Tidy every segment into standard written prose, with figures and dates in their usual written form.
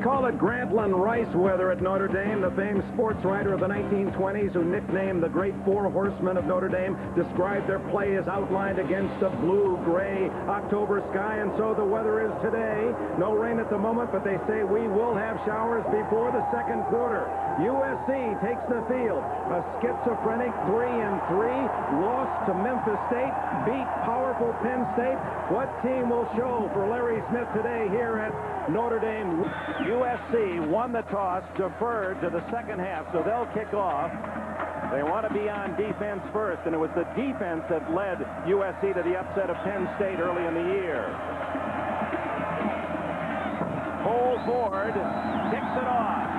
call it Grantland Rice weather at Notre Dame. The famed sports writer of the 1920s, who nicknamed the great Four Horsemen of Notre Dame, described their play as outlined against a blue-gray October sky, and so the weather is today. No rain at the moment, but they say we will have showers before the second quarter. USC takes the field. A schizophrenic 3-3 loss to Memphis State, beat powerful Penn State. What team will show for Larry Smith today here at Notre Dame? USC won the toss, deferred to the second half, so they'll kick off. They want to be on defense first, and it was the defense that led USC to the upset of Penn State early in the year. Cole Ford kicks it off.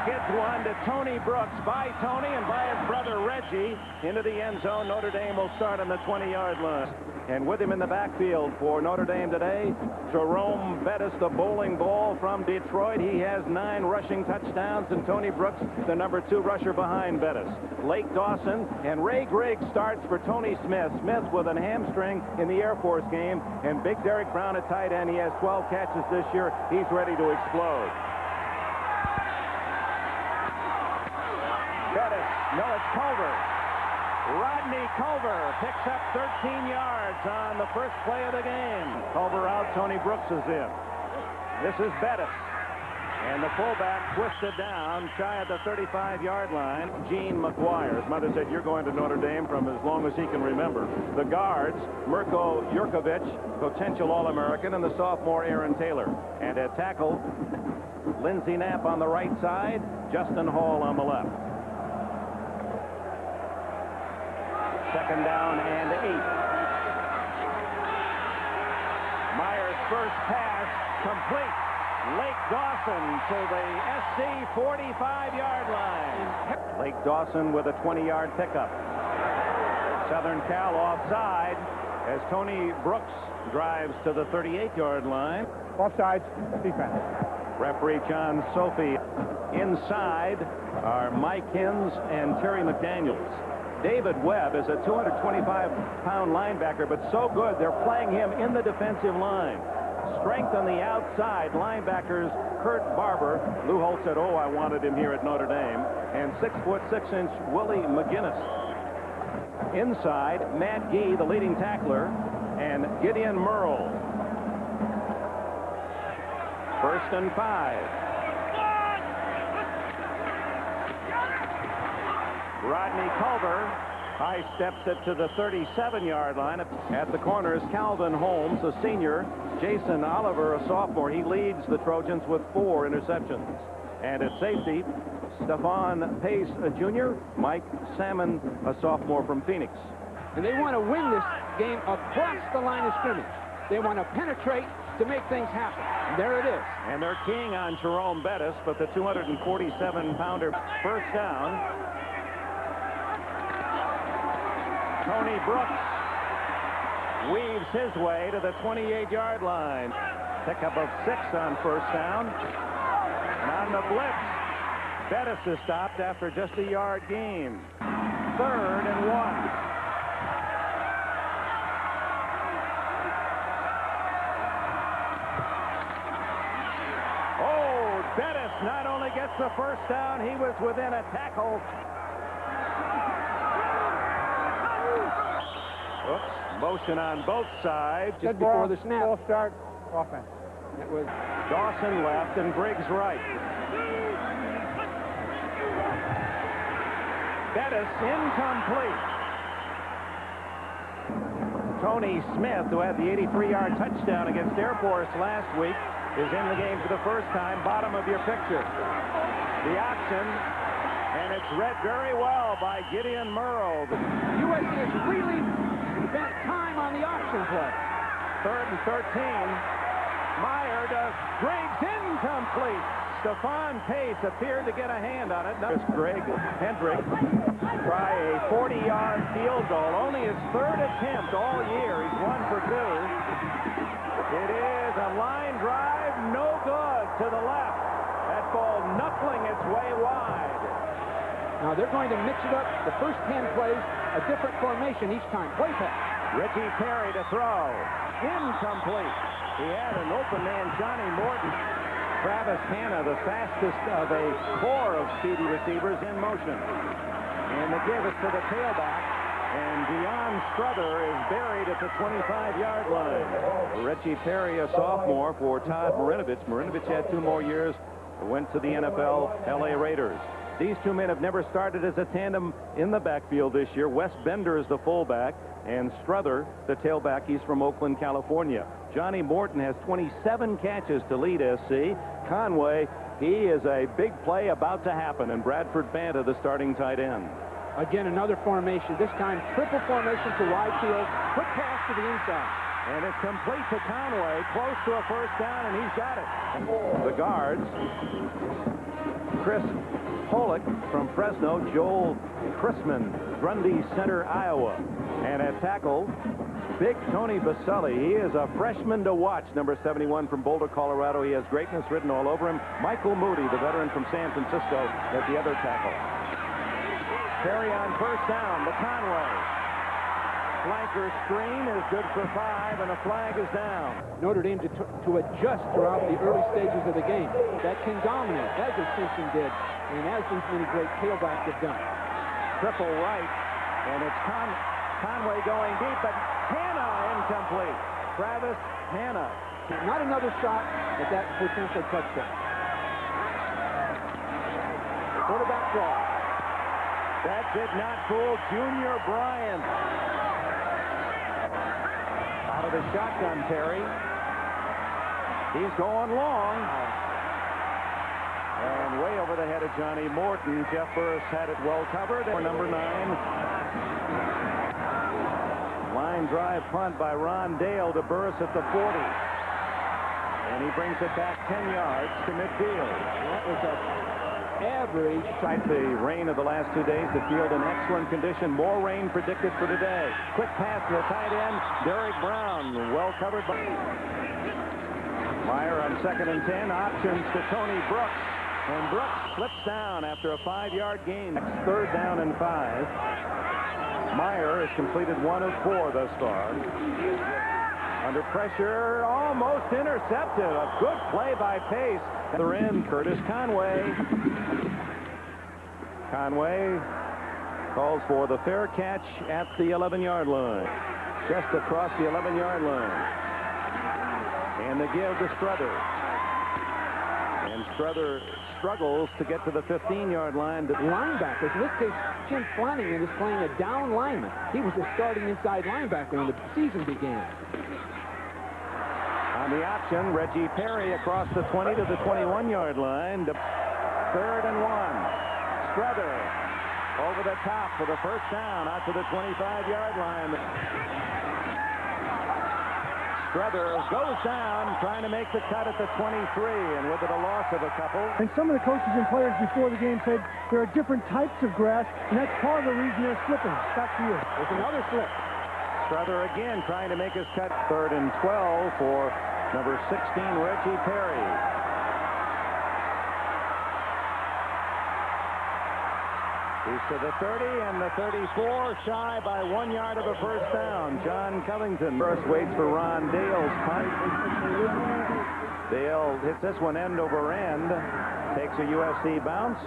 Skids one to Tony Brooks, by Tony and by his brother Reggie into the end zone. Notre Dame will start on the 20-yard line. And with him in the backfield for Notre Dame today, Jerome Bettis, the bowling ball from Detroit. He has 9 rushing touchdowns, and Tony Brooks, the number 2 rusher behind Bettis. Lake Dawson and Ray Griggs starts for Tony Smith. Smith with a hamstring in the Air Force game, and big Derek Brown at tight end. He has 12 catches this year. He's ready to explode. Bettis, no, it's Culver. Rodney Culver picks up 13 yards on the first play of the game. Culver out, Tony Brooks is in. This is Bettis. And the fullback twisted down, shy of the 35-yard line. Gene McGuire. His mother said, you're going to Notre Dame from as long as he can remember. The guards, Mirko Jurkovic, potential All-American, and the sophomore Aaron Taylor. And at tackle, Lindsey Knapp on the right side, Justin Hall on the left. Second down and 8. Myers' first pass complete. Lake Dawson to the SC 45-yard line. Lake Dawson with a 20-yard pickup. Southern Cal offside as Tony Brooks drives to the 38-yard line. Offside, defense. Referee John Sophie. Inside are Mike Hins and Terry McDaniels. David Webb is a 225-pound linebacker, but so good they're playing him in the defensive line. Strength on the outside, linebackers Kurt Barber. Lou Holt said, oh, I wanted him here at Notre Dame. And 6'6" Willie McGinnis. Inside, Matt Gee, the leading tackler, and Gideon Murrell. 1st and 5. Rodney Culver high steps it to the 37-yard line. At the corners, Calvin Holmes, a senior, Jason Oliver, a sophomore. He leads the Trojans with 4 interceptions. And at safety, Stephon Pace, a junior, Mike Salmon, a sophomore from Phoenix. And they want to win this game across the line of scrimmage. They want to penetrate to make things happen. And there it is. And they're keying on Jerome Bettis, but the 247-pounder first down. Tony Brooks weaves his way to the 28-yard line. Pickup of 6 on first down. And on the blitz, Bettis is stopped after just a yard gain. 3rd and 1. Oh, Bettis not only gets the first down, he was within a tackle. Oops, motion on both sides. Just before the snap. Full start offense. It was Dawson left and Griggs right. Bettis incomplete. Tony Smith, who had the 83-yard touchdown against Air Force last week, is in the game for the first time. Bottom of your picture. The option, and it's read very well by Gideon Murrow. USC has really spent time on the option play. 3rd and 13. Meyer does Griggs incomplete. Stephon Pace appeared to get a hand on it. Notice Greg Hendrick try a 40-yard field goal. Only his 3rd attempt all year. He's 1 for 2. It is a line drive, no good to the left. That ball knuckling its way wide. Now they're going to mix it up. The first 10 plays a different formation each time. Play pass. Ricky Perry to throw. Incomplete. He had an open man, Johnny Morton. Travis Hanna, the fastest of a core of speedy receivers in motion. And the give is to the tailback. And Deion Strother is buried at the 25-yard line. Reggie Perry, a sophomore for Todd Marinovich. Marinovich had 2 more years, went to the NFL, LA Raiders. These two men have never started as a tandem in the backfield this year. Wes Bender is the fullback, and Strother, the tailback. He's from Oakland, California. Johnny Morton has 27 catches to lead SC. Conway, he is a big play about to happen, and Bradford Banta, the starting tight end. Again, another formation, this time triple formation to wide field. Quick pass to the inside. And it's complete to Conway, close to a first down, and he's got it. The guards, Chris Pollock from Fresno, Joel Chrisman, Grundy Center, Iowa. And at tackle, big Tony Baselli. He is a freshman to watch, number 71 from Boulder, Colorado. He has greatness written all over him. Michael Moody, the veteran from San Francisco, at the other tackle. Perry on first down to Conway. Flanker screen is good for 5, and a flag is down. Notre Dame to adjust throughout the early stages of the game. That can dominate, as Simpson did, and as these many great tailbacks have done. Triple right, and it's Conway going deep, but Hanna incomplete. Travis Hanna. Not another shot at that potential touchdown. Quarterback draw. That did not fool Junior Bryant. Out of the shotgun, Terry. He's going long. And way over the head of Johnny Morton. Jeff Burris had it well covered. For number 9. Line drive punt by Ron Dale to Burris at the 40. And he brings it back 10 yards to midfield. That was a average. Despite the rain of the last 2 days, the field in excellent condition. More rain predicted for today. Quick pass to the tight end, Derek Brown, well covered by Meyer on 2nd and 10. Options to Tony Brooks, and Brooks slips down after a 5-yard gain. 3rd down and 5. Meyer has completed 1 of 4 thus far. Under pressure, almost intercepted. A good play by Pace. They're in. Curtis Conway. Conway calls for the fair catch at the 11-yard line. Just across the 11-yard line. And the give to Strother. And Strother struggles to get to the 15-yard line. Linebackers. In this case, Jim Flanagan is playing a down lineman. He was a starting inside linebacker when the season began. On the option, Reggie Perry across the 20 to the 21-yard line. 3rd and 1. Strother over the top for the first down out to the 25-yard line. Strother goes down, trying to make the cut at the 23, and with it a loss of a couple. And some of the coaches and players before the game said there are different types of grass, and that's part of the reason they're slipping. Back to you. There's another slip. Strother again trying to make his cut. 3rd and 12 for number 16, Reggie Perry. He's to the 30 and the 34, shy by 1 yard of a first down. John Covington first waits for Ron Dale's punt. Dale hits this one end over end, takes a USC bounce,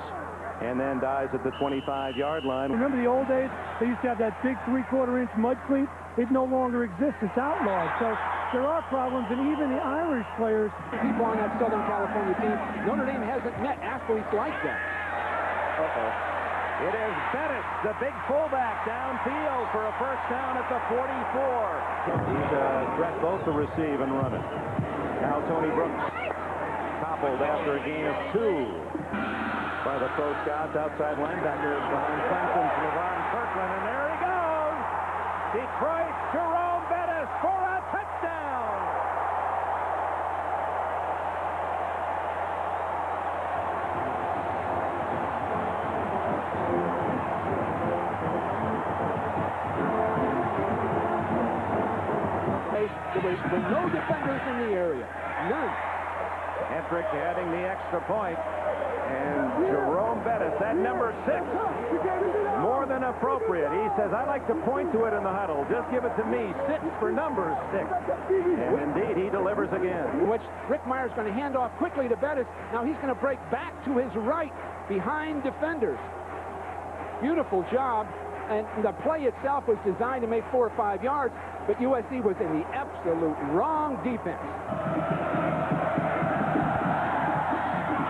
and then dies at the 25-yard line. Remember the old days? They used to have that big 3/4-inch mud cleat. It no longer exists. It's outlawed. So there are problems, and even the Irish players. People on that Southern California team, Notre Dame hasn't met athletes like that. It is Bettis, the big fullback, downfield for a first down at the 44. He's a threat both to receive and run it. Now Tony Brooks toppled after a gain of 2 by the pro scouts. Outside linebacker behind Clemson's LeVon Kirkland, and there he goes. Detroit, Jerome Bettis for a touchdown. There were no defenders in the area. None. Hedrick adding the extra point. And Jerome Bettis, that number 6, more more than appropriate. He says, I like to point to it in the huddle. Just give it to me. Sit for numbers 6. And indeed, he delivers again. Which Rick Meyer's going to hand off quickly to Bettis. Now he's going to break back to his right behind defenders. Beautiful job. And the play itself was designed to make 4 or 5 yards, but USC was in the absolute wrong defense.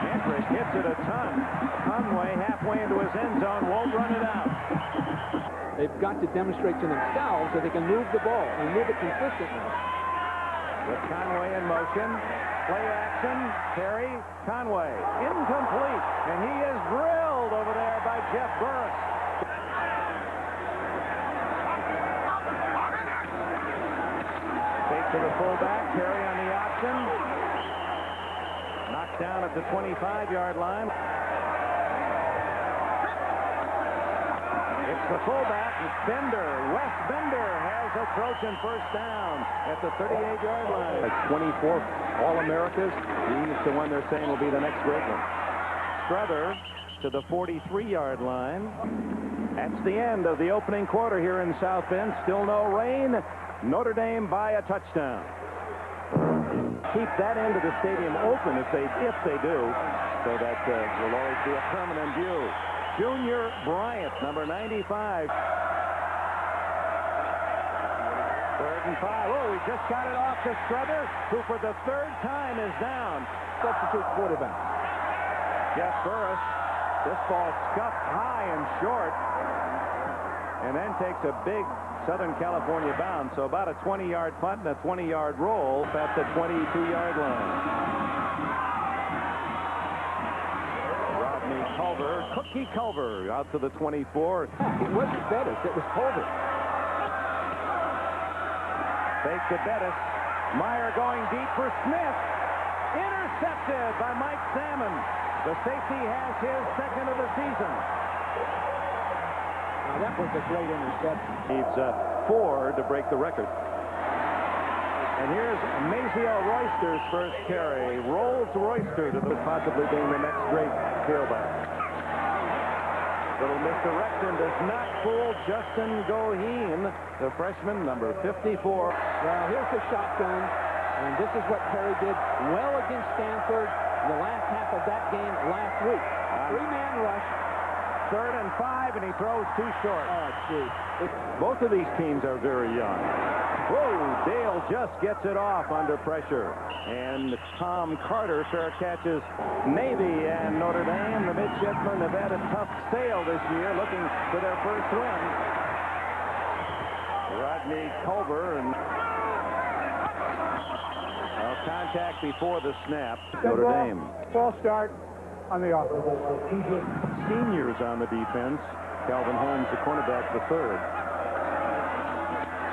Hendrick hits it a ton. Conway halfway into his end zone, won't run it out. They've got to demonstrate to themselves that they can move the ball and move it consistently. With Conway in motion, play action, Terry, Conway, incomplete, and he is drilled over there by Jeff Burris. To the fullback, Terry on the option. Knocked down at the 25-yard line. It's the fullback, Bender. Wes Bender has a Trojan first down at the 38-yard line. 24 All-Americas. He's the one they're saying will be the next great one. Strother to the 43-yard line. That's the end of the opening quarter here in South Bend. Still no rain. Notre Dame by a touchdown. Keep that end of the stadium open if they do, so that will always be a permanent view. Junior Bryant, number 95. 3rd and 5. Oh, he just got it off to Strother, who for the 3rd time is down. Substitute quarterback. Jeff Burris. This ball scuffed high and short, and then takes a big Southern California bound, so about a 20-yard punt and a 20-yard roll at the 22-yard line. Rodney Culver, Cookie Culver, out to the 24. It wasn't Bettis, it was Culver. Fake to Bettis. Meyer going deep for Smith. Intercepted by Mike Salmon. The safety has his 2nd of the season. Now, that was a great interception. Needs 4 to break the record. And here's Mazio Royster's first carry. Rolls Royster to possibly being the next great tailback. Little Mr. Recton does not fool Justin Goheen, the freshman, number 54. Well, here's the shotgun, and this is what Perry did well against Stanford in the last half of that game last week. 3-man rush. 3rd and 5, and he throws too short. Oh, gee. Both of these teams are very young. Whoa, Dale just gets it off under pressure. And Tom Carter sure catches Navy and Notre Dame. The midshipmen have had a tough sail this year, looking for their first win. Rodney Culver and contact before the snap. Notre Dame. False start on the offense. Seniors on the defense. Calvin Holmes, the cornerback, the 3rd.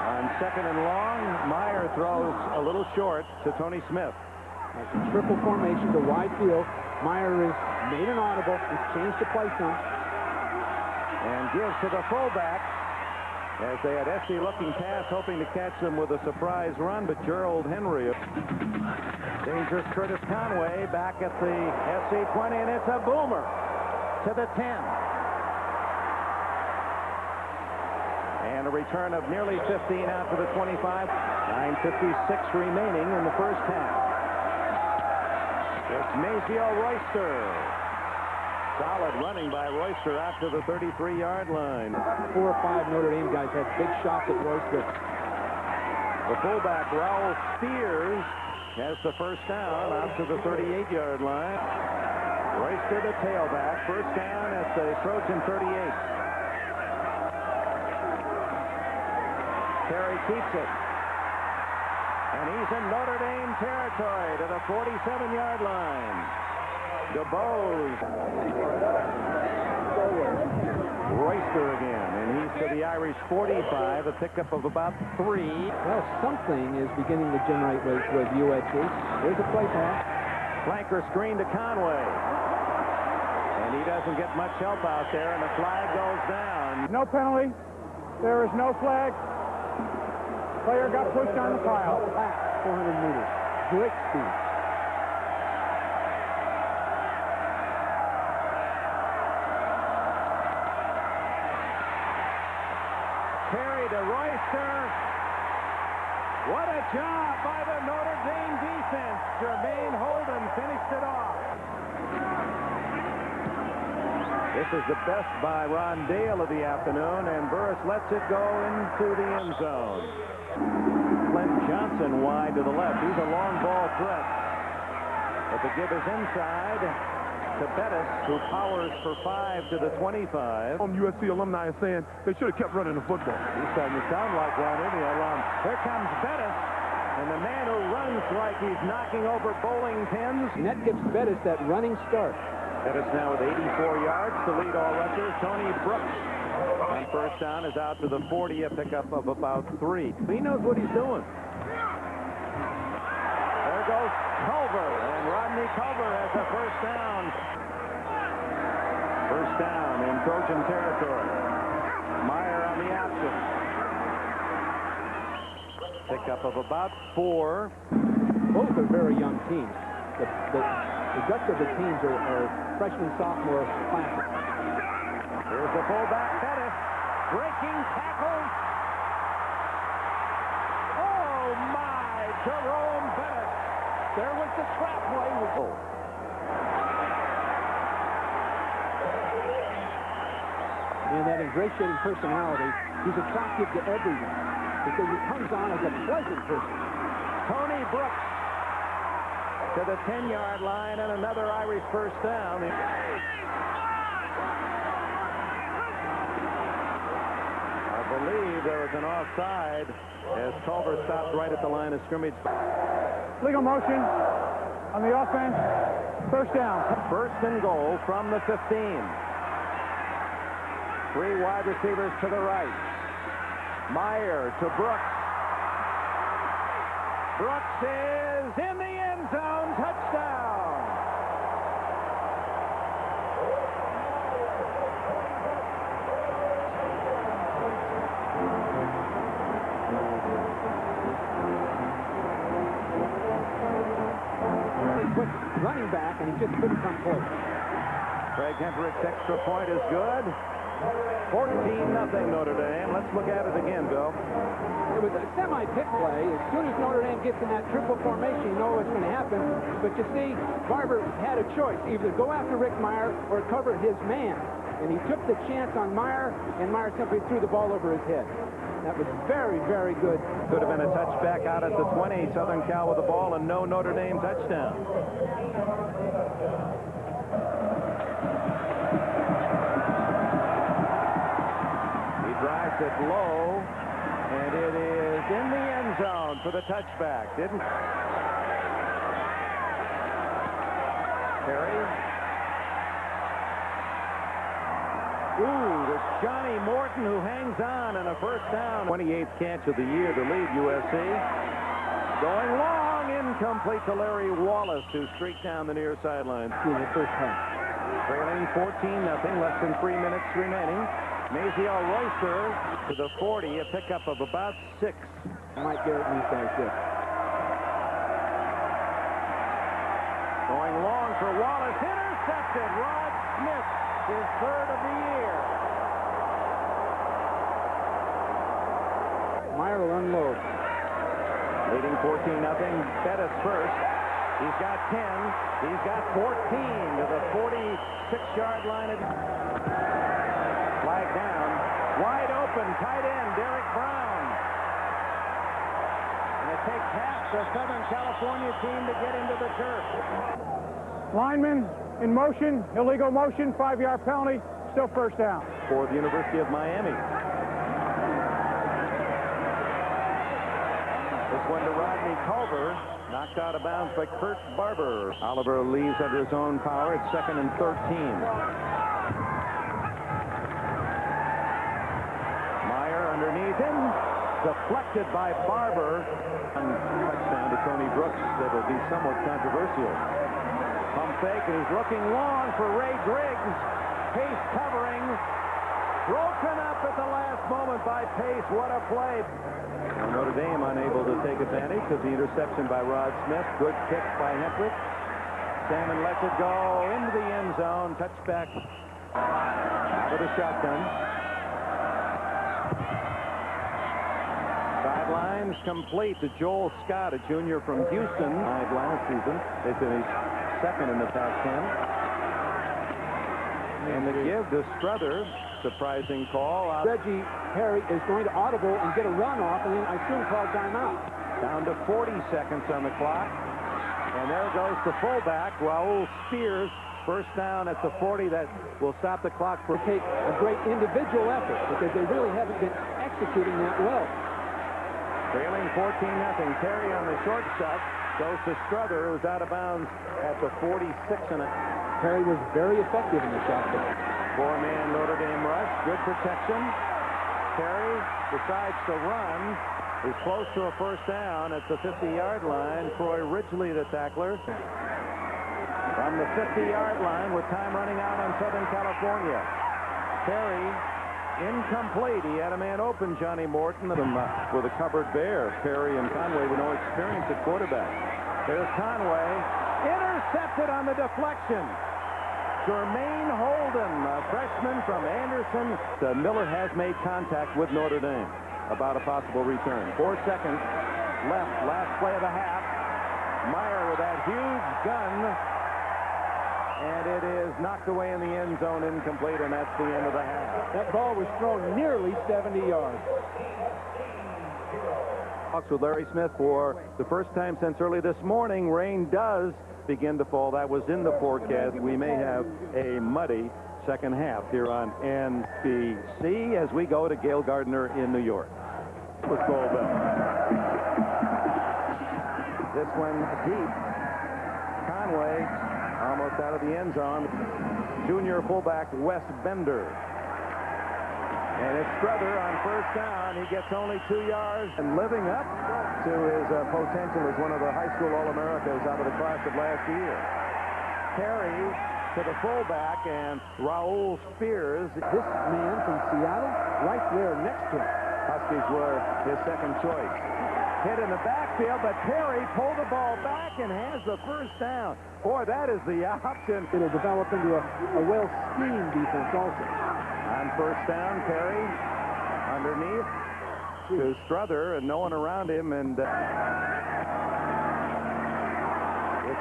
On 2nd and long, Meyer throws a little short to Tony Smith. That's a triple formation, the wide field. Meyer is made an audible. He's changed the play some. And gives to the fullback. As they had SC looking pass, hoping to catch them with a surprise run, but Gerald Henry. Dangerous Curtis Conway back at the SC 20, and it's a boomer to the 10. And a return of nearly 15 out to the 25. 9:56 remaining in the first half. It's Mazio Royster. Solid running by Royster out to the 33-yard line. 4 or 5 Notre Dame guys had big shots at Royster. The fullback, Raul Spears, has the first down out to the 38-yard line. Royster, the tailback, first down at the Trojan 38. Terry keeps it. And he's in Notre Dame territory to the 47-yard line. DeBose. Royster again, and he's to the Irish 45, a pickup of about 3. Well, something is beginning to generate with USC. Here's a play pass. Flanker screen to Conway. And he doesn't get much help out there, and the flag goes down. No penalty. There is no flag. Player got pushed on the pile. 400 meters. Great speed. carry to Royster. What a job by the Notre Dame defense. Jermaine Holden finished it off. This is the best by Ron Dale of the afternoon, and Burris lets it go into the end zone. Clint Johnson wide to the left. He's a long ball threat. But the give is inside to Bettis, who powers for 5 to the 25. USC alumni are saying they should have kept running the football. He's starting to sound like one of the alum. Here comes Bettis, and the man who runs like he's knocking over bowling pins. And that gives Bettis that running start. Bettis now with 84 yards to lead all rushers. Tony Brooks on first down is out to the 40, a pickup of about 3. He knows what he's doing. There goes Culver, and Rodney Culver has a first down. First down in Trojan territory. Meyer on the option. Pickup of about 4. Both are very young teams. The guts of the teams are freshman, sophomore classes. Here's the fullback, Bettis. Breaking tackle. Oh, my. Jerome Bettis. There was the trap play. And that ingratiating personality, he's attractive to everyone because he comes on as a pleasant person. Tony Brooks to the 10-yard line, and another Irish first down. I believe there was an offside as Culver stopped right at the line of scrimmage. Legal motion on the offense. First down. First and goal from the 15. 3 wide receivers to the right. Meyer to Brooks. Brooks is in the end zone. Touchdown. He put running back, and he just couldn't come close. Craig Hendrick's extra point is good. 14-0 Notre Dame. Let's look at it again, Bill. It was a semi-pick play. As soon as Notre Dame gets in that triple formation, you know what's going to happen. But you see, Barber had a choice. Either go after Rick Meyer or cover his man. And he took the chance on Meyer, and Meyer simply threw the ball over his head. That was very, very good. Could have been a touchback out at the 20. Southern Cal with the ball and no Notre Dame touchdown. Drives it low, and it is in the end zone for the touchback. Didn't Perry? Ooh, it's Johnny Morton who hangs on and a first down. 28th catch of the year to lead USC. Going long, incomplete to Larry Wallace, who streaked down the near sideline. In the first half. Trailing 14-0, less than 3 minutes remaining. Maziel Royster to the 40, a pickup of about 6. Mike Garrett needs that shit. Going long for Wallace, intercepted. Rod Smith, his 3rd of the year. Meyer will unload. Leading 14-0. Bettis first. He's got 10. He's got 14 to the 46-yard line. Flag down. Wide open. Tight end. Derek Brown. And it takes half the Southern California team to get into the turf. Lineman in motion. Illegal motion. 5-yard penalty. Still first down. For the University of Miami. This one to Rodney Culver. Knocked out of bounds by Kurt Barber. Oliver leaves under his own power. It's 2nd and 13. Underneath him, deflected by Barber. And touchdown to Tony Brooks that will be somewhat controversial. Pump fake, and he's looking long for Ray Griggs. Pace covering. Broken up at the last moment by Pace. What a play. Well, Notre Dame unable to take advantage of the interception by Rod Smith. Good kick by Hendrick. Salmon lets it go into the end zone. Touchback with a shotgun. Sidelines complete to Joel Scott, a junior from Houston. Last season, they finished second in the Pac-10. And the give to Strother, surprising call. Reggie Perry is going to audible and get a run off, and then I soon call timeout. Down to 40 seconds on the clock. And there goes the fullback, Raul Spears. First down at the 40. That will stop the clock for take a great individual effort because they really haven't been executing that well. Trailing 14-0. Terry on the short stuff goes to Strother, who's out of bounds at the 46. Perry was very effective in the shot there. Four-man Notre Dame rush. Good protection. Terry decides to run. He's close to a first down at the 50-yard line. Troy Ridgely, the tackler. From the 50-yard line with time running out on Southern California. Terry incomplete. He had a man open, Johnny Morton, with a covered bear. Perry and Conway with no experience at quarterback. There's Conway. Intercepted on the deflection. Jermaine Holden, a freshman from Anderson. Miller has made contact with Notre Dame about a possible return. 4 seconds left. Last play of the half. Meyer with that huge gun. And it is knocked away in the end zone, incomplete, and that's the end of the half. That ball was thrown nearly 70 yards. Talks with Larry Smith for the first time since early this morning. Rain does begin to fall. That was in the forecast. We may have a muddy second half here on NBC as we go to Gail Gardner in New York. Let's go back. This one deep. Conway almost out of the end zone. Junior fullback Wes Bender. And it's Strother on first down. He gets only 2 yards and living up to his potential as one of the high school All-Americas out of the class of last year. Terry to the fullback and Raul Spears. This man from Seattle right there next to him. Huskies were his second choice. Hit in the backfield, but Terry pulled the ball back and has the first down. Boy, that is the option. It'll develop into a well-schemed defense also. On first down, Terry underneath to Strother and no one around him, and it's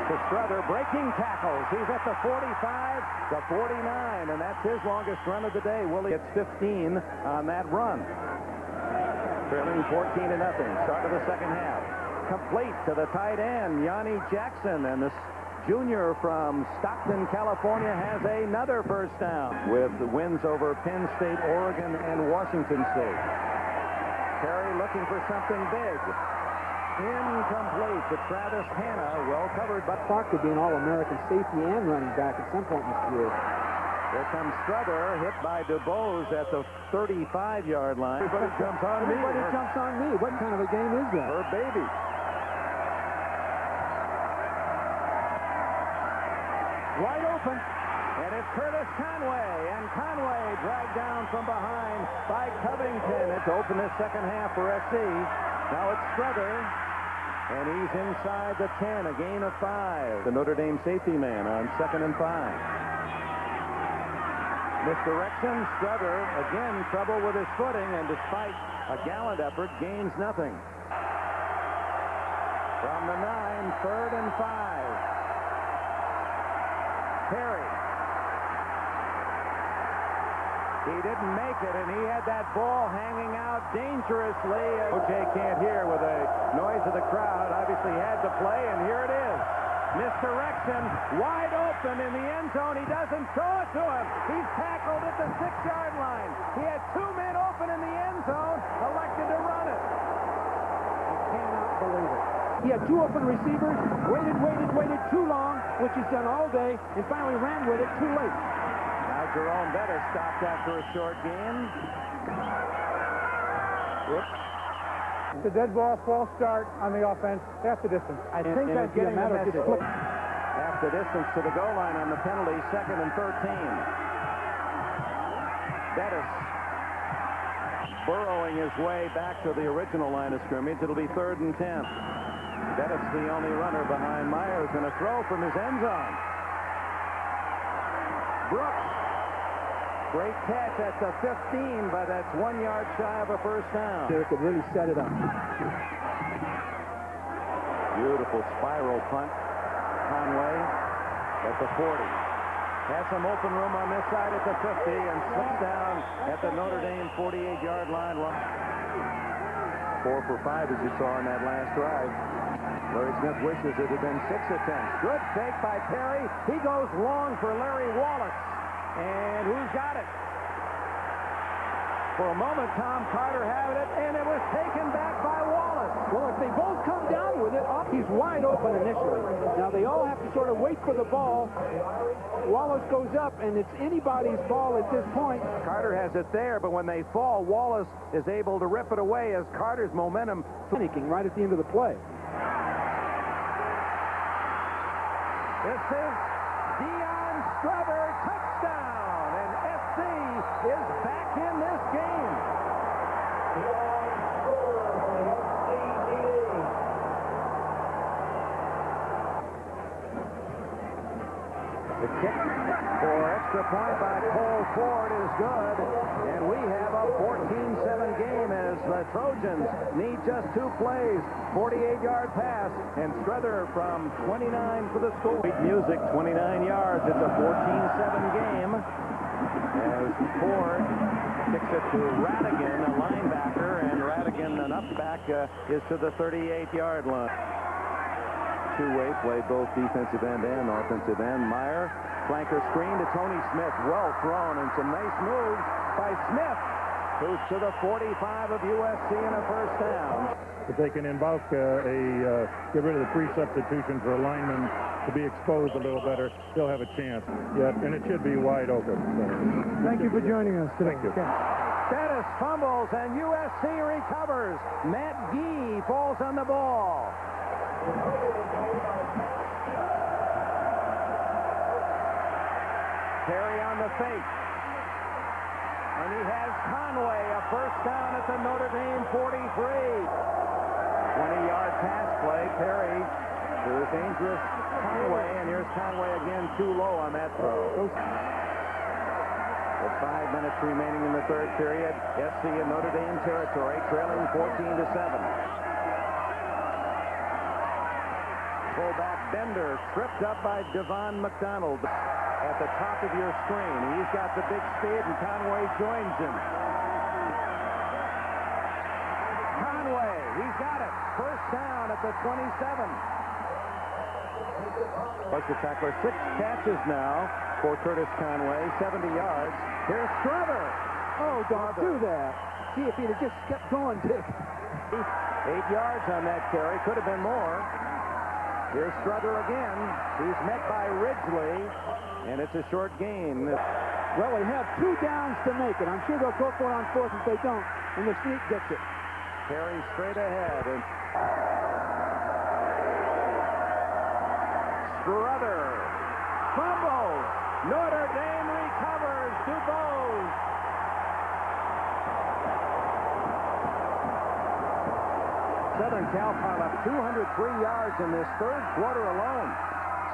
to Strother breaking tackles. He's at the 45, the 49, and that's his longest run of the day. Willie gets 15 on that run. Trailing 14-0. Start of the second half. Complete to the tight end, Yanni Jackson, and this junior from Stockton, California, has another first down with the wins over Penn State, Oregon, and Washington State. Terry looking for something big. Incomplete to Travis Hanna, well covered by Clark could be an All-American safety and running back at some point in his career. Here comes Strother, hit by DuBose at the 35-yard line. Everybody jumps on me. Everybody jumps on me. What kind of a game is that? Her baby. Wide open. And it's Curtis Conway. And Conway dragged down from behind by Covington. It's open this second half for SC. Now it's Strother. And he's inside the 10, a gain of 5. The Notre Dame safety man on 2nd and 5. Misdirection. Strother, again, trouble with his footing, and despite a gallant effort, gains nothing. From the 9, 3rd and 5. Perry. He didn't make it, and he had that ball hanging out dangerously. O.J. can't hear with the noise of the crowd. Obviously had to play, and here it is. Misdirection, wide open in the end zone. He doesn't throw it to him. He's tackled at the 6-yard line. He had 2 men open in the end zone, elected to run it. I cannot believe it. He had 2 open receivers, waited too long, which he's done all day, and finally ran with it too late. Now Jerome Bettis stopped after a short gain. Whoops. The dead ball, false start on the offense, half the distance. I think that's getting the message. Half the distance to the goal line on the penalty, 2nd and 13. Bettis burrowing his way back to the original line of scrimmage. It'll be 3rd and 10. Bettis, the only runner behind Myers, going to throw from his end zone. Brooks Great catch at the 15, but that's 1 yard shy of a first down. They could really set it up. Beautiful spiral punt. Conway at the 40. Has some open room on this side at the 50 and slips down at the Notre Dame 48-yard line. 4 for 5, as you saw in that last drive. Larry Smith wishes it had been 6 attempts. Good fake by Perry. He goes long for Larry Wallace. And who's got it? For a moment, Tom Carter had it, and it was taken back by Wallace. Well, if they both come down with it, he's wide open initially. Now, they all have to sort of wait for the ball. Wallace goes up, and it's anybody's ball at this point. Carter has it there, but when they fall, Wallace is able to rip it away as Carter's momentum. Panicking right at the end of the play. This is Deion Strother, touchdown, and SC is back in this game. The kick for extra point by Cole Ford is good, and we have a 14-7 game as the Trojans need just 2 plays. 48-yard pass, and Strother from 29 for the score. Great music, 29 yards. It's a 14-7 game as Ford kicks it to Radigan, a linebacker, and Radigan, an up back, is to the 38-yard line. Two-way play, both defensive end and offensive end. Meyer, flanker screen to Tony Smith. Well thrown, and some nice moves by Smith, who's to the 45 of USC and a first down. If they can invoke get rid of the free substitution for a lineman to be exposed a little better, they'll have a chance. Yeah, and it should be wide open. So. Thank you for joining us today. Thank you. Okay. Bettis fumbles, and USC recovers. Matt Gee falls on the ball. Perry on the fake. And he has Conway, a first down at the Notre Dame 43. 20-yard pass play. Perry to the dangerous Conway, and here's Conway again, too low on that throw. With 5 minutes remaining in the third period, SC in Notre Dame territory, trailing 14-7. Fullback Bender tripped up by Devon McDonald at the top of your screen. He's got the big speed, and Conway joins him. Conway, he's got it. First down at the 27. Plus the tackler, 6 catches now for Curtis Conway, 70 yards. Here's Strother. Oh, don't do that. See, if he'd have just kept going, Dick. 8 yards on that carry. Could have been more. Here's Strother again. He's met by Ridgely, and it's a short gain. Well, they have 2 downs to make it. I'm sure they'll go for it on 4th if they don't, and the sneak gets it. Perry straight ahead, and Strother fumbles. Notre Dame recovers. DuBose. Southern Cal piled up 203 yards in this third quarter alone.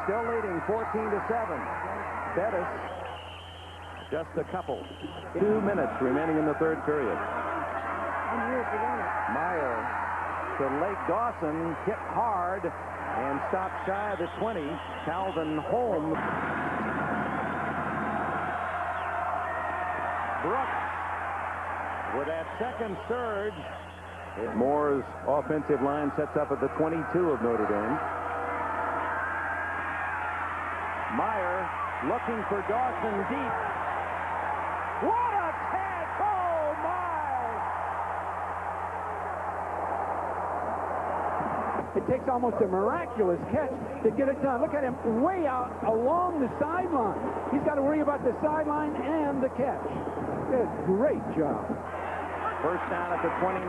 Still leading 14-7. Bettis, just a couple. 2 minutes remaining in the third period. Meyer to Lake Dawson, hit hard and stopped shy of the 20. Calvin Holmes. Brooks with that second surge. Moore's offensive line sets up at the 22 of Notre Dame. Meyer looking for Dawson deep. What a catch! Oh, my! It takes almost a miraculous catch to get it done. Look at him way out along the sideline. He's got to worry about the sideline and the catch. Good, great job. First down at the 29.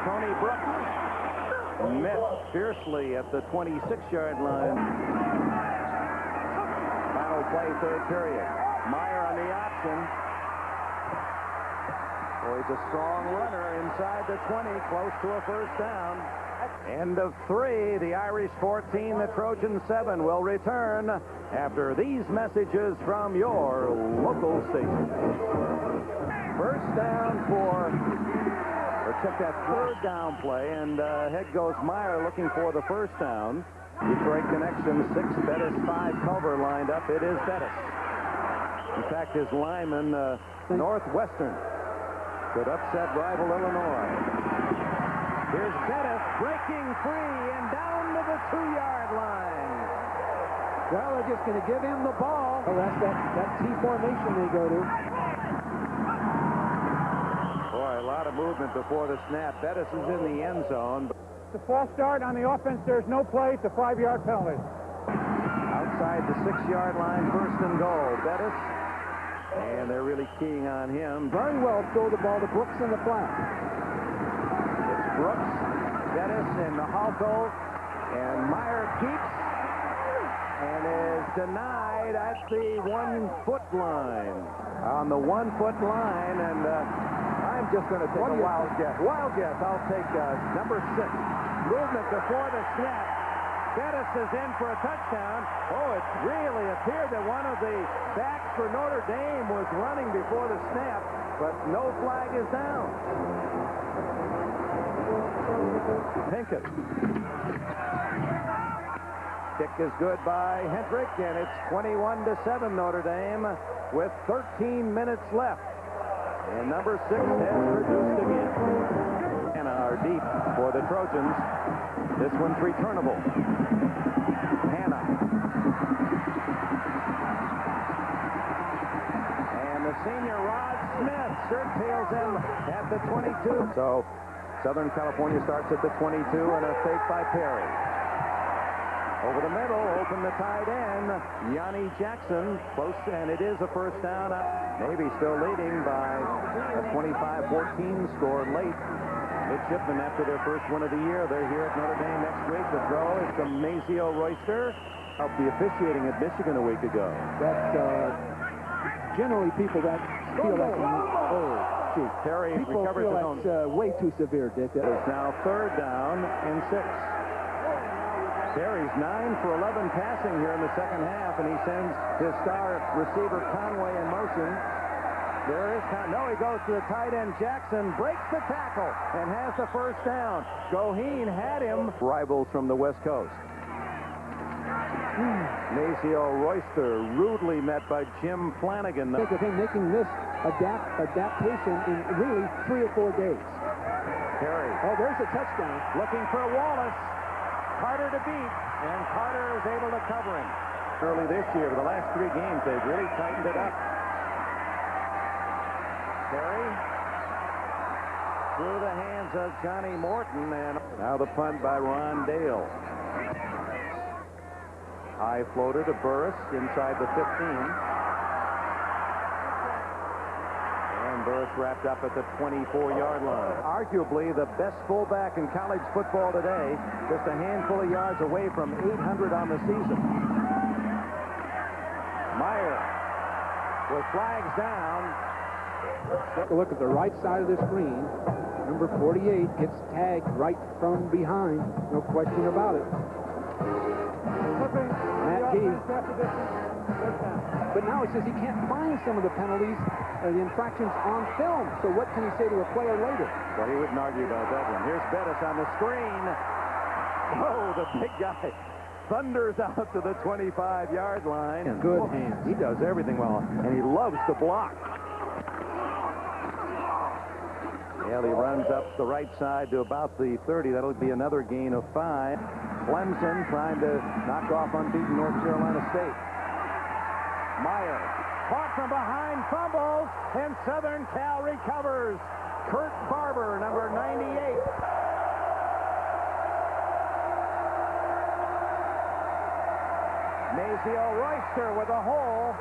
Tony Brooks met fiercely at the 26-yard line. Final play, third period. Meyer on the option. Oh, he's a strong runner inside the 20, close to a first down. End of 3. The Irish 14, the Trojans 7 will return after these messages from your local station. First down check that third down play, and ahead goes Meyer looking for the first down. Detroit connection, 6, Bettis, 5, Culver lined up. It is Bettis. In fact, his lineman, Northwestern, could upset rival Illinois. Here's Bettis breaking free and down to the 2-yard line. Well, they're just going to give him the ball. Oh, that's that T formation they go to. Boy, a lot of movement before the snap. Bettis is in the end zone. It's a false start on the offense. There's no play. It's a 5-yard penalty. Outside the 6-yard line, first and goal. Bettis. And they're really keying on him. Very well throw the ball to Brooks in the flat. It's Brooks, Bettis, and Huddle. And Meyer keeps and is denied at the 1-foot line. On the 1-foot line, and I'm just going to take a wild guess. Wild guess. I'll take number 6. Movement before the snap. Bettis is in for a touchdown. Oh, it really appeared that one of the backs for Notre Dame was running before the snap, but no flag is down. Pinkett. Kick is good by Hendrick, and it's 21-7 Notre Dame with 13 minutes left. And number 6 has produced again. And are deep for the Trojans. This one's returnable. Hannah. And the senior Rod Smith tails him at the 22. So Southern California starts at the 22 and a fake by Perry. Over the middle, open the tight end. Yanni Jackson, close, and it is a first down. Navy still leading by a 25-14 score late. Midshipmen after their first win of the year. They're here at Notre Dame next week. The throw is to Mazio Royster. Helped the officiating at Michigan a week ago. That's generally people that feel that. Oh, gee. Terry people recovers feel his own. that's way too severe, Dick. It's now third down and 6. Terry's 9 for 11 passing here in the second half, and he sends his star receiver Conway in motion. There is no, he goes to the tight end. Jackson breaks the tackle and has the first down. Goheen had him. Rivals from the West Coast. Mazio Royster rudely met by Jim Flanagan. Think of him making this adaptation in really 3 or 4 days. Terry. Oh, there's a touchdown. Looking for Wallace. Carter to beat, and Carter is able to cover him. Early this year, for the last 3 games, they've really tightened it up. Terry through the hands of Johnny Morton, and now the punt by Ron Dale. High floater to Burris inside the 15. Burris wrapped up at the 24-yard line. Arguably the best fullback in college football today, just a handful of yards away from 800 on the season. Meyer with flags down. Take a look at the right side of the screen. Number 48 gets tagged right from behind. No question about it. Matt Gee. But now he says he can't find some of the penalties, the infractions on film. So what can he say to a player later? Well, he wouldn't argue about that one. Here's Bettis on the screen. Oh, the big guy thunders out to the 25-yard line. Good hands. He does everything well, and he loves to block. Well, he runs up the right side to about the 30. That'll be another gain of 5. Clemson trying to knock off unbeaten North Carolina State. Meyer caught from behind, fumbles, and Southern Cal recovers. Kurt Barber, number 98. Mazio Royster with a hole,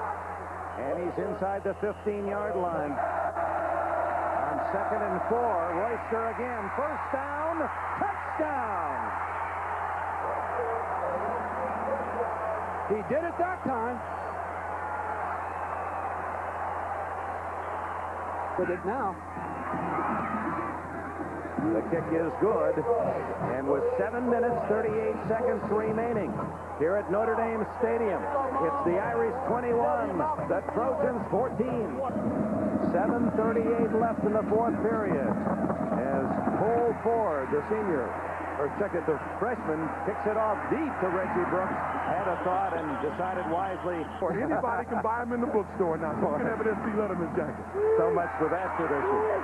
and he's inside the 15-yard line. On 2nd and 4, Royster again. First down, touchdown. He did it that time. with it now. The kick is good, and with 7 minutes, 38 seconds remaining here at Notre Dame Stadium, it's the Irish 21, the Trojans 14. 7:38 left in the fourth period as Cole Ford, the senior, the freshman, kicks it off deep to Reggie Brooks. Had a thought and decided wisely. Or anybody can buy them in the bookstore now. You can have it at C. Letterman's jacket. So much for that tradition.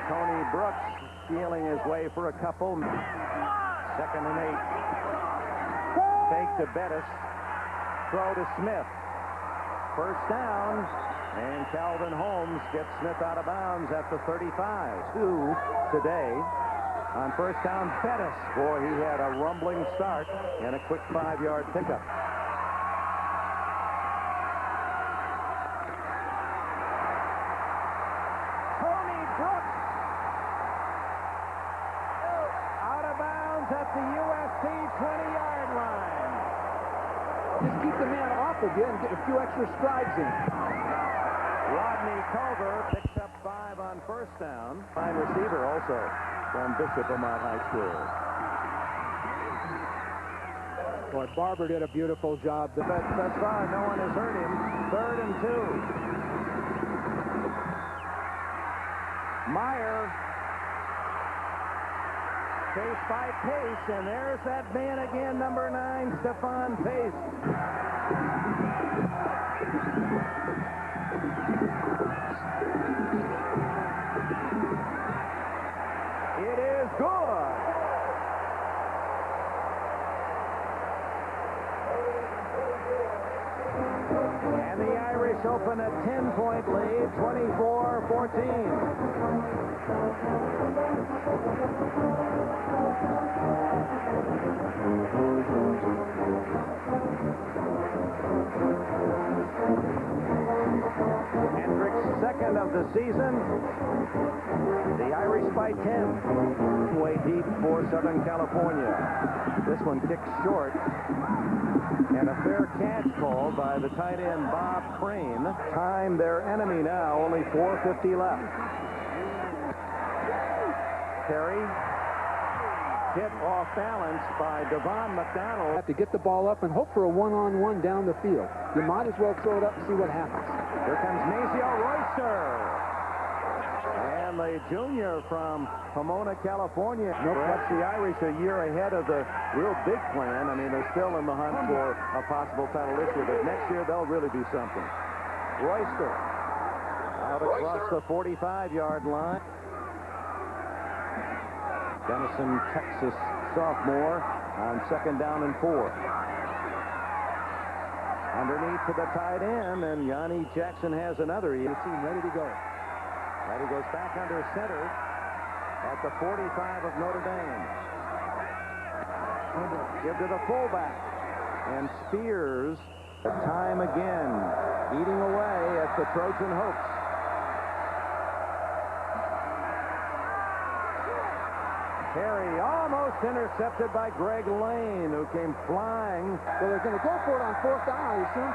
Tony Brooks feeling his way for a couple. 2nd and 8. Fake to Bettis. Throw to Smith. First down. And Calvin Holmes gets Smith out of bounds at the 35. 2 today. On first down, Bettis. Boy, he had a rumbling start and a quick 5-yard pickup. Tony Brooks out of bounds at the USC 20-yard line. Just keep the man off of you and get a few extra strides in. Rodney Culver picks up 5 on first down. Fine receiver also from Bishop Amat High School. Boy, Barber did a beautiful job. But thus far, no one has hurt him. 3rd and 2. Meyer. Chased by Pace, and there's that man again, number 9, Stephon Pace. It is good. And the Irish open a 10-point lead, 24-14. Hendricks' 2nd of the season. The Irish by 10. Way deep for Southern California. This one kicked short. And a fair catch called by the tight end Bob Crane. Time their enemy now, only 4:50 left. Terry hit off balance by Devon McDonald. Have to get the ball up and hope for a one-on-one down the field. You might as well throw it up and see what happens. Here comes Maceo Royster. And the junior from Pomona, California. Perhaps the Irish a year ahead of the real big plan. I mean, they're still in the hunt for a possible title this year, but next year they'll really be something. Royster out across the 45-yard line. Denison, Texas sophomore on 2nd down and 4. Underneath to the tight end, and Yanni Jackson has another. You see him ready to go. Ready goes back under center at the 45 of Notre Dame. Give to the fullback. And Spears, the time again, eating away at the Trojan hopes. Perry almost intercepted by Greg Lane, who came flying. So they're going to go for it on 4th down, I assume.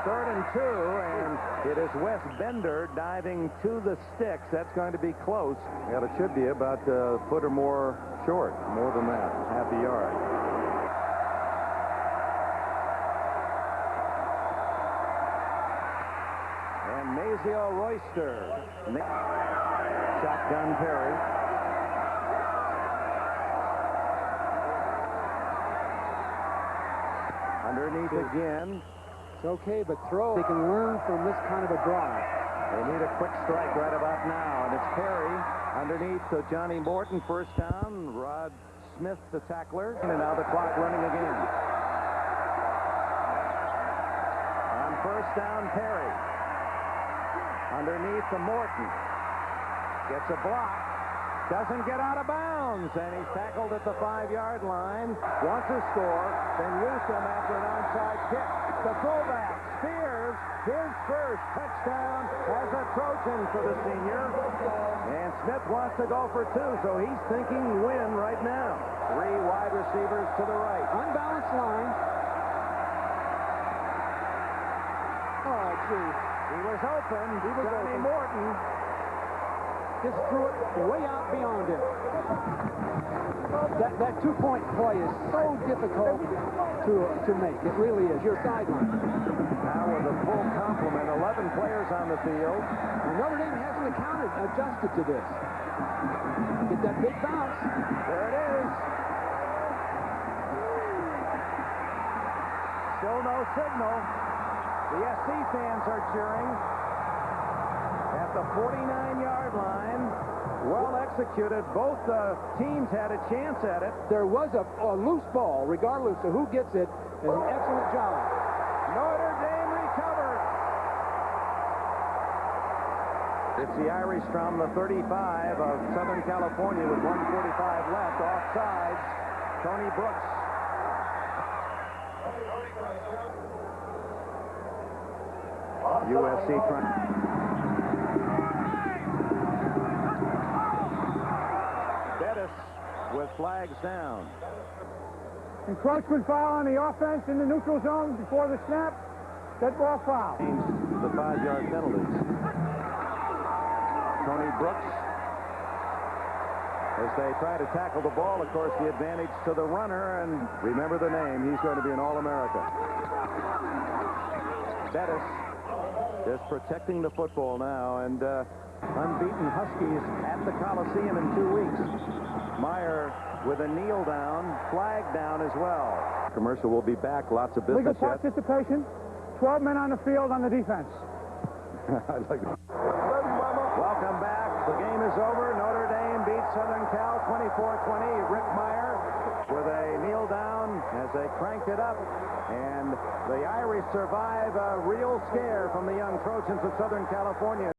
3rd and 2, and it is Wes Bender diving to the sticks. That's going to be close. Well, it should be about a foot or more short, more than that, half a yard. And Maceo Royster. Shotgun Perry. Underneath again. It's okay, but throw. They can learn from this kind of a drive. They need a quick strike right about now, and it's Perry underneath to Johnny Morton. First down. Rod Smith, the tackler. And now the clock running again. On first down, Perry. Underneath to Morton. Gets a block. Doesn't get out of bounds, and he's tackled at the 5-yard line. Wants to score, then use him after an onside kick. The fullback, Spears, his first touchdown as a Trojan for the senior. And Smith wants to go for 2, so he's thinking win right now. 3 wide receivers to the right. Unbalanced line. Oh, gee. He was open. Johnny Morton just threw it way out beyond him. That two-point play is so difficult to make. It really is. Your sideline. Now with a full complement, 11 players on the field. And Notre Dame hasn't adjusted to this. Get that big bounce. There it is. Still no signal. The SC fans are cheering. At the 49-yard line. Well executed. Both teams had a chance at it. There was a loose ball, regardless of who gets it. It's an excellent job. Notre Dame recovers. It's the Irish from the 35 of Southern California with 1:45 left. Offsides. Tony Brooks. USC trying. Bettis with flags down. Encroachment foul on the offense in the neutral zone before the snap. Dead ball foul. The 5-yard penalties. Tony Brooks, as they try to tackle the ball, of course, the advantage to the runner, and remember the name. He's going to be an All-America. Bettis just protecting the football now, and unbeaten Huskies at the Coliseum in 2 weeks. Meyer with a kneel down, flag down as well. Commercial will be back. Lots of business Legal participation. 12 men on the field on the defense. I'd like to... Welcome back. The game is over. Notre Dame beats Southern Cal 24-20. Rick Meyer with a kneel down as they cranked it up. And the Irish survive a real scare from the young Trojans of Southern California.